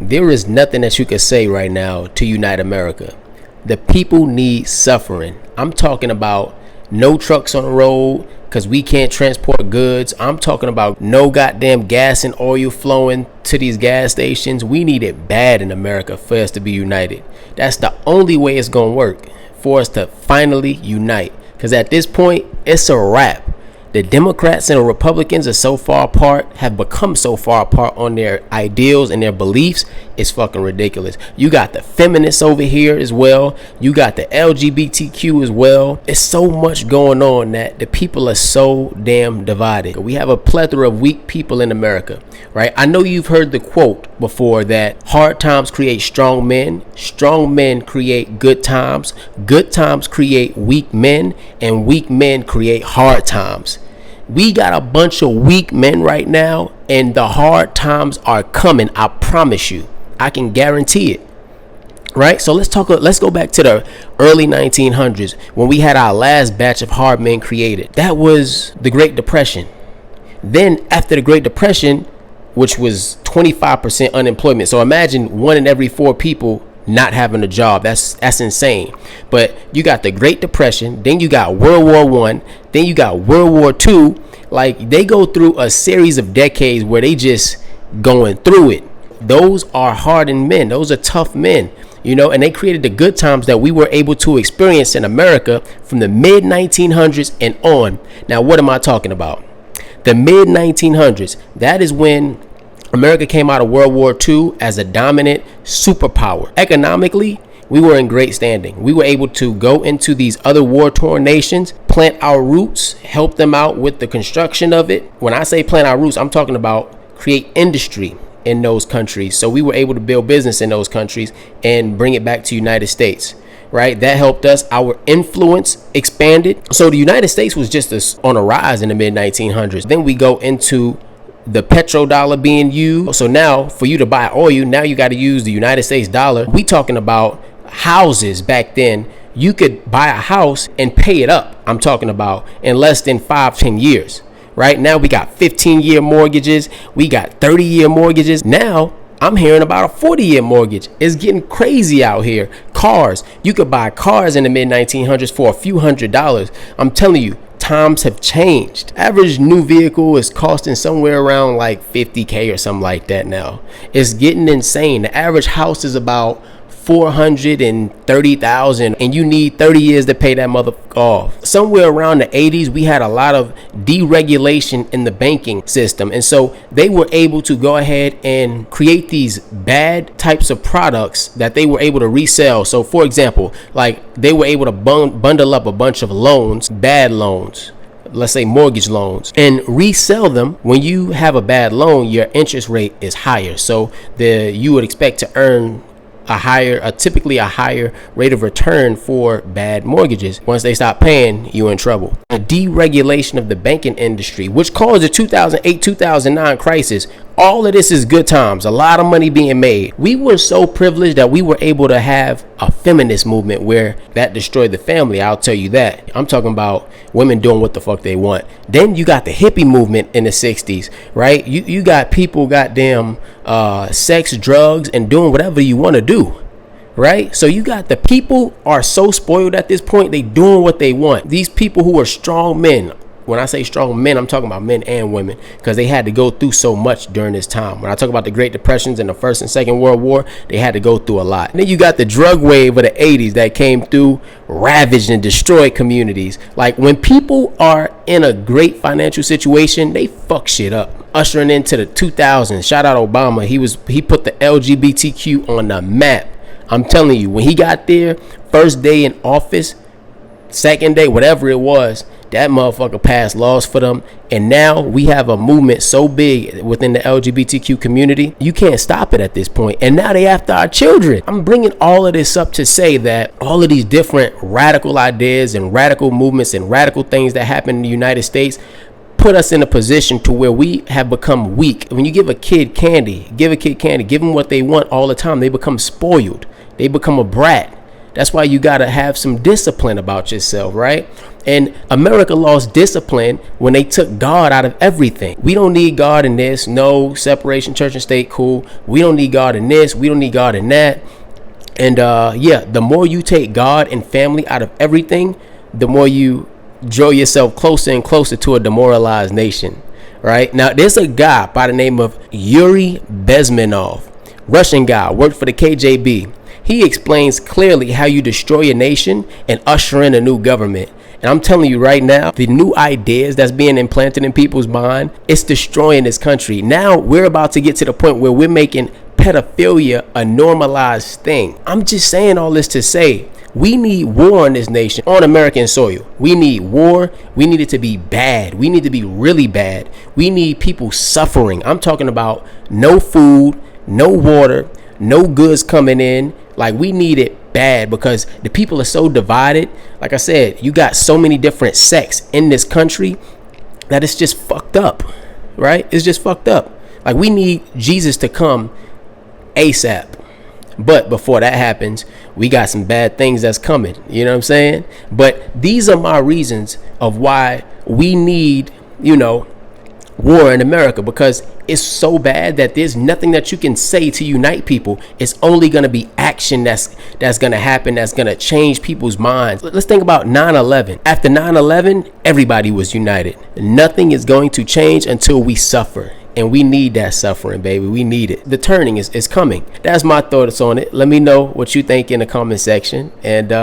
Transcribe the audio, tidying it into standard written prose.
There is nothing that you could say right now to unite America. The people need suffering. I'm talking about no trucks on the road because we can't transport goods. I'm talking about no goddamn gas and oil flowing to these gas stations. We need it bad in America for us to be united. That's the only way it's going to work, for us to finally unite. Because at this point, it's a wrap. The Democrats and the Republicans are so far apart, have become so far apart on their ideals and their beliefs. It's fucking ridiculous. You got the feminists over here as well. You got the LGBTQ as well. It's so much going on that the people are so damn divided. We have a plethora of weak people in America, right? I know you've heard the quote before that hard times create strong men create good times create weak men, and weak men create hard times. We got a bunch of weak men right now, and the hard times are coming. I promise you. I can guarantee it. Right? So let's go back to the early 1900s when we had our last batch of hard men created. That was the Great Depression. Then after the Great Depression, which was 25% unemployment. So imagine 1 in every 4 people not having a job. That's insane. But you got the Great Depression, then you got World War I, then you got World War II. Like, they go through a series of decades where they just going through it. Those are hardened men. Those are tough men, you know, and they created the good times that we were able to experience in America from the mid 1900s and on. Now, what am I talking about? The mid 1900s. That is when America came out of World War II as a dominant superpower. Economically, we were in great standing. We were able to go into these other war-torn nations, plant our roots, help them out with the construction of it. When I say plant our roots, I'm talking about create industry in those countries. So we were able to build business in those countries and bring it back to United States. Right? That helped us. Our influence expanded. So the United States was just on a rise in the mid 1900s. Then we go into the petrodollar being used. So now for you to buy oil, now you got to use the United States dollar. We talking about houses back then. You could buy a house and pay it up. I'm talking about in less than 5-10 years. Right now we got 15-year mortgages. We got 30-year mortgages. Now I'm hearing about a 40-year mortgage. It's getting crazy out here. Cars. You could buy cars in the mid 1900s for a few $100s. I'm telling you, times have changed. Average new vehicle is costing somewhere around like $50K or something like that now. It's getting insane. The average house is about $430,000, and you need 30 years to pay that motherfucker off. Somewhere around the 80s, we had a lot of deregulation in the banking system, and so they were able to go ahead and create these bad types of products that they were able to resell. So for example, like they were able to bundle up a bunch of loans, bad loans, let's say mortgage loans, and resell them. When you have a bad loan, your interest rate is higher, so you would expect to earn typically a higher rate of return for bad mortgages. Once they stop paying, you're in trouble. The deregulation of the banking industry, which caused the 2008-2009 crisis. All of this is good times. A lot of money being made. We were so privileged that we were able to have a feminist movement where that destroyed the family. I'll tell you that. I'm talking about women doing what the fuck they want. Then you got the hippie movement in the 60s, right? You got people goddamn sex, drugs, and doing whatever you want to do. Right? So you got the people are so spoiled at this point, they doing what they want. These people who are strong men. When I say strong men, I'm talking about men and women, because they had to go through so much during this time. When I talk about the Great Depressions and the First and Second World War, they had to go through a lot. And then you got the drug wave of the 80s that came through, ravaged and destroyed communities. Like when people are in a great financial situation, they fuck shit up. Ushering into the 2000s, shout out Obama. He put the LGBTQ on the map. I'm telling you, when he got there, first day in office, second day, whatever it was, that motherfucker passed laws for them. And now we have a movement so big within the LGBTQ community, you can't stop it at this point. And now they after our children. I'm bringing all of this up to say that all of these different radical ideas and radical movements and radical things that happen in the United States put us in a position to where we have become weak. When you give a kid candy, give them what they want all the time, they become spoiled. They become a brat. That's why you got to have some discipline about yourself, right? And America lost discipline when they took God out of everything. We don't need God in this. No, separation, church and state, cool. We don't need God in this. We don't need God in that. And the more you take God and family out of everything, the more you draw yourself closer and closer to a demoralized nation. Right now, there's a guy by the name of Yuri Bezmenov, Russian guy, worked for the KGB. He explains clearly how you destroy a nation and usher in a new government. And I'm telling you right now, the new ideas that's being implanted in people's mind, it's destroying this country. Now we're about to get to the point where we're making pedophilia a normalized thing. I'm just saying all this to say, we need war in this nation, on American soil. We need war. We need it to be bad. We need to be really bad. We need people suffering. I'm talking about no food, no water, no goods coming in. Like, we need it bad because the people are so divided. Like I said, you got so many different sects in this country that it's just fucked up, right? It's just fucked up. Like, we need Jesus to come ASAP. But before that happens, we got some bad things that's coming. You know what I'm saying? But these are my reasons of why we need, war in America, because it's so bad that there's nothing that you can say to unite people. It's only going to be action that's going to happen, that's going to change people's minds. Let's think about 9/11. After 9/11, everybody was united. Nothing is going to change until we suffer. And we need that suffering, baby. We need it. The turning is coming. That's my thoughts on it. Let me know what you think in the comment section. And